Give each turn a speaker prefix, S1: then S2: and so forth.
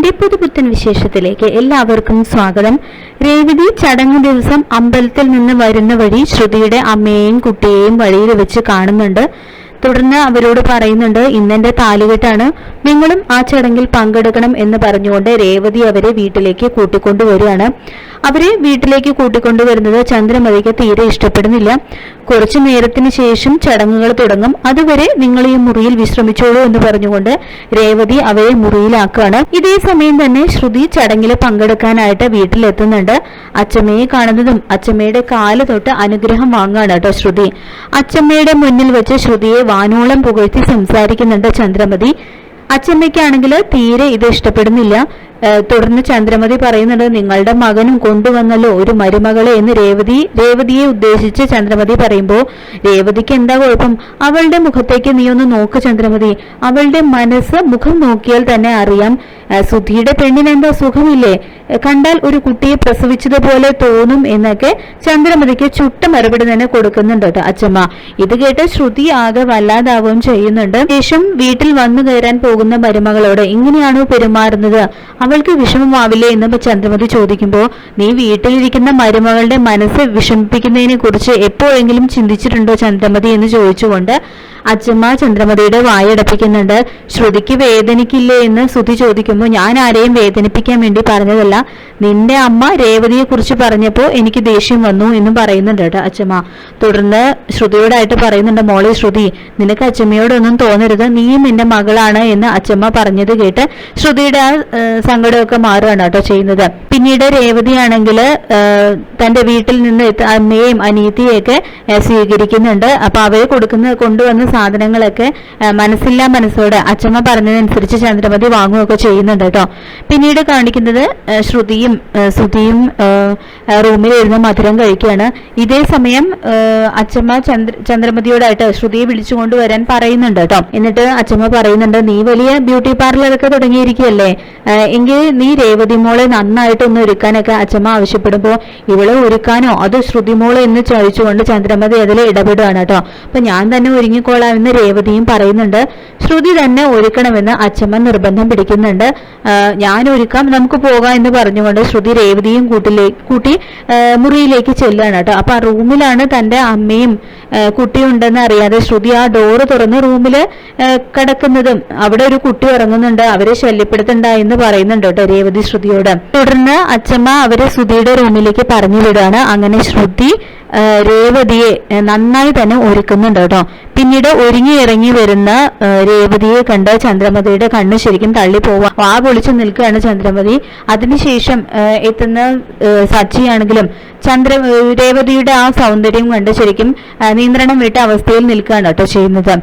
S1: എൻ്റെ പുതുപുത്തൻ വിശേഷത്തിലേക്ക് എല്ലാവർക്കും സ്വാഗതം. രേവതി ചടങ്ങ് ദിവസം അമ്പലത്തിൽ നിന്ന് വരുന്ന വഴി ശ്രുതിയുടെ അമ്മയെയും കുട്ടിയെയും വഴിയിൽ വെച്ച് കാണുന്നുണ്ട്. തുടർന്ന് അവരോട് പറയുന്നുണ്ട്, ഇന്നെന്റെ താലികെട്ടാണ്, നിങ്ങളും ആ ചടങ്ങിൽ പങ്കെടുക്കണം എന്ന് പറഞ്ഞുകൊണ്ട് രേവതി അവരെ വീട്ടിലേക്ക് കൂട്ടിക്കൊണ്ടുവരികയാണ്. അവരെ വീട്ടിലേക്ക് കൂട്ടിക്കൊണ്ടുവരുന്നത് ചന്ദ്രമതിക്ക് തീരെ ഇഷ്ടപ്പെടുന്നില്ല. കുറച്ചു നേരത്തിന് ശേഷം ചടങ്ങുകൾ തുടങ്ങും, അതുവരെ നിങ്ങൾ ഈ മുറിയിൽ വിശ്രമിച്ചോളൂ എന്ന് പറഞ്ഞുകൊണ്ട് രേവതി അവരെ മുറിയിലാക്കുകയാണ്. ഇതേ സമയം തന്നെ ശ്രുതി ചടങ്ങിൽ പങ്കെടുക്കാനായിട്ട് വീട്ടിലെത്തുന്നുണ്ട്. അച്ചമ്മയെ കാണുന്നതും അച്ചമ്മയുടെ കാല് തൊട്ട് അനുഗ്രഹം വാങ്ങുകയാണ് കേട്ടോ ശ്രുതി. അച്ചമ്മയുടെ മുന്നിൽ വെച്ച് ശ്രുതിയെ വാനോളം പുകഴ്ത്തി സംസാരിക്കുന്നുണ്ട് ചന്ദ്രമതി. അച്ചമ്മയ്ക്കാണെങ്കിൽ തീരെ ഇത് ഇഷ്ടപ്പെടുന്നില്ല. തുടർന്ന് ചന്ദ്രമതി പറയുന്നുണ്ട്, നിങ്ങളുടെ മകനും കൊണ്ടുവന്നല്ലോ ഒരു മരുമകളെ എന്ന് രേവതിയെ ഉദ്ദേശിച്ച് ചന്ദ്രമതി പറയുമ്പോൾ, രേവതിക്ക് എന്താ കുഴപ്പം, അവളുടെ മുഖത്തേക്ക് നീ ഒന്ന് നോക്ക് ചന്ദ്രമതി, അവളുടെ മനസ്സ് മുഖം നോക്കിയാൽ തന്നെ അറിയാം. സുധിയുടെ പെണ്ണിന് എന്താ സുഖമില്ലേ, കണ്ടാൽ ഒരു കുട്ടിയെ പ്രസവിച്ചതുപോലെ തോന്നും എന്നൊക്കെ ചന്ദ്രമതിക്ക് ചുട്ട മറുപടി തന്നെ കൊടുക്കുന്നുണ്ട് കേട്ടോ അച്ചമ്മ. ഇത് കേട്ട് ശ്രുതി ആകെ വല്ലാതാവുകയും ചെയ്യുന്നുണ്ട്. ശേഷം വീട്ടിൽ വന്നു കയറാൻ പോകുന്ന മരുമകളോട് ഇങ്ങനെയാണോ പെരുമാറുന്നത്, അവൾക്ക് വിഷമമാവില്ലേ എന്ന് ചന്ദ്രമതി ചോദിക്കുമ്പോൾ, നീ വീട്ടിലിരിക്കുന്ന മരുമകളുടെ മനസ്സ് വിഷമിപ്പിക്കുന്നതിനെ കുറിച്ച് എപ്പോഴെങ്കിലും ചിന്തിച്ചിട്ടുണ്ടോ ചന്ദ്രമതി എന്ന് ചോദിച്ചുകൊണ്ട് അച്ചമ്മ ചന്ദ്രമതിയുടെ വായടപ്പിക്കുന്നുണ്ട്. ശ്രുതിക്ക് വേദനിക്കില്ലേ എന്ന് ശ്രുതി ചോദിക്കുമ്പോൾ, ഞാൻ ആരെയും വേദനിപ്പിക്കാൻ വേണ്ടി പറഞ്ഞതല്ല, നിന്റെ അമ്മ രേവതിയെ കുറിച്ച് പറഞ്ഞപ്പോൾ എനിക്ക് ദേഷ്യം വന്നു എന്നും പറയുന്നുണ്ട് കേട്ടോ അച്ചമ്മ. തുടർന്ന് ശ്രുതിയോടായിട്ട് പറയുന്നുണ്ട്, മോളെ ശ്രുതി, നിനക്ക് അച്ചമ്മയോടൊന്നും തോന്നരുത്, നീയും നിന്റെ മകളാണ് എന്ന് അച്ചമ്മ പറഞ്ഞത് കേട്ട് ശ്രുതിയുടെ ആ സങ്കടമൊക്കെ മാറുകയാണ് കേട്ടോ ചെയ്യുന്നത്. പിന്നീട് രേവതിയാണെങ്കിൽ തന്റെ വീട്ടിൽ നിന്ന് അമ്മയെയും അനിയത്തിയെയൊക്കെ സ്വീകരിക്കുന്നുണ്ട്. അപ്പൊ അവയെ കൊണ്ടുവന്ന സാധനങ്ങളൊക്കെ മനസ്സില്ലാ മനസ്സോടെ അച്ചമ്മ പറഞ്ഞതനുസരിച്ച് ചന്ദ്രമതി വാങ്ങുകയൊക്കെ ചെയ്യുന്നുണ്ട് കേട്ടോ. പിന്നീട് കാണിക്കുന്നത് ശ്രുതിയും സുധിയും റൂമിലിരുന്ന് മധുരം കഴിക്കുകയാണ്. ഇതേ സമയം അച്ചമ്മ ചന്ദ്രമതിയോടായിട്ട് ശ്രുതിയെ വിളിച്ചുകൊണ്ട് വരാൻ പറയുന്നുണ്ട് കേട്ടോ. എന്നിട്ട് അച്ചമ്മ പറയുന്നുണ്ട്, നീ വലിയ ബ്യൂട്ടി പാർലറൊക്കെ തുടങ്ങിയിരിക്കുകയല്ലേ, എങ്കിൽ നീ രേവതി മോളെ നന്നായിട്ടൊന്ന് ഒരുക്കാനൊക്കെ അച്ചമ്മ ആവശ്യപ്പെടുമ്പോൾ, ഇവളെ ഒരുക്കാനോ അത് ശ്രുതി മോളെ എന്ന് ചോദിച്ചുകൊണ്ട് ചന്ദ്രമതി അതിൽ ഇടപെടുകയാണ് കേട്ടോ. അപ്പൊ ഞാൻ തന്നെ ഒരുങ്ങിക്കോളാമെന്ന് രേവതിയും പറയുന്നുണ്ട്. ശ്രുതി തന്നെ ഒരുക്കണമെന്ന് അച്ചമ്മ നിർബന്ധം പിടിക്കുന്നുണ്ട്. ഞാൻ ഒരുക്കാം, നമുക്ക് പോകാം എന്ന് പറഞ്ഞുകൊണ്ട് ശ്രുതി രേവതിയും കൂട്ടി മുറിയിലേക്ക് ചെല്ലുകയാണ് കേട്ടോ. അപ്പൊ ആ റൂമിലാണ് തന്റെ അമ്മയും കുട്ടിയും ഉണ്ടെന്ന് അറിയാതെ ശ്രുതി ആ ഡോറ് തുറന്ന് റൂമില് കിടക്കുന്നതും അവിടെ ഒരു കുട്ടി ഇറങ്ങുന്നുണ്ട്, അവരെ ശല്യപ്പെടുത്തണ്ടെന്ന് പറയുന്നുണ്ട് കേട്ടോ രേവതി ശ്രുതിയോട്. തുടർന്ന് അച്ചമ്മ അവരെ ശ്രുതിയുടെ റൂമിലേക്ക് പറഞ്ഞു വിടുകയാണ്. അങ്ങനെ ശ്രുതി രേവതിയെ നന്നായി തന്നെ ഒരുക്കുന്നുണ്ട് കേട്ടോ. പിന്നീട് ഒരുങ്ങി ഇറങ്ങി വരുന്ന രേവതിയെ കണ്ട് ചന്ദ്രമതിയുടെ കണ്ണ് ശരിക്കും തള്ളിപ്പോവാ, വാ പൊളിച്ചു നിൽക്കുകയാണ് ചന്ദ്രമതി. അതിനുശേഷം എത്തുന്ന സച്ചിയാണെങ്കിലും രേവതിയുടെ ആ സൗന്ദര്യം കണ്ട് ശരിക്കും നിയന്ത്രണം വിട്ട അവസ്ഥയിൽ നിൽക്കുകയാണ് കേട്ടോ ചെയ്യുന്നത്.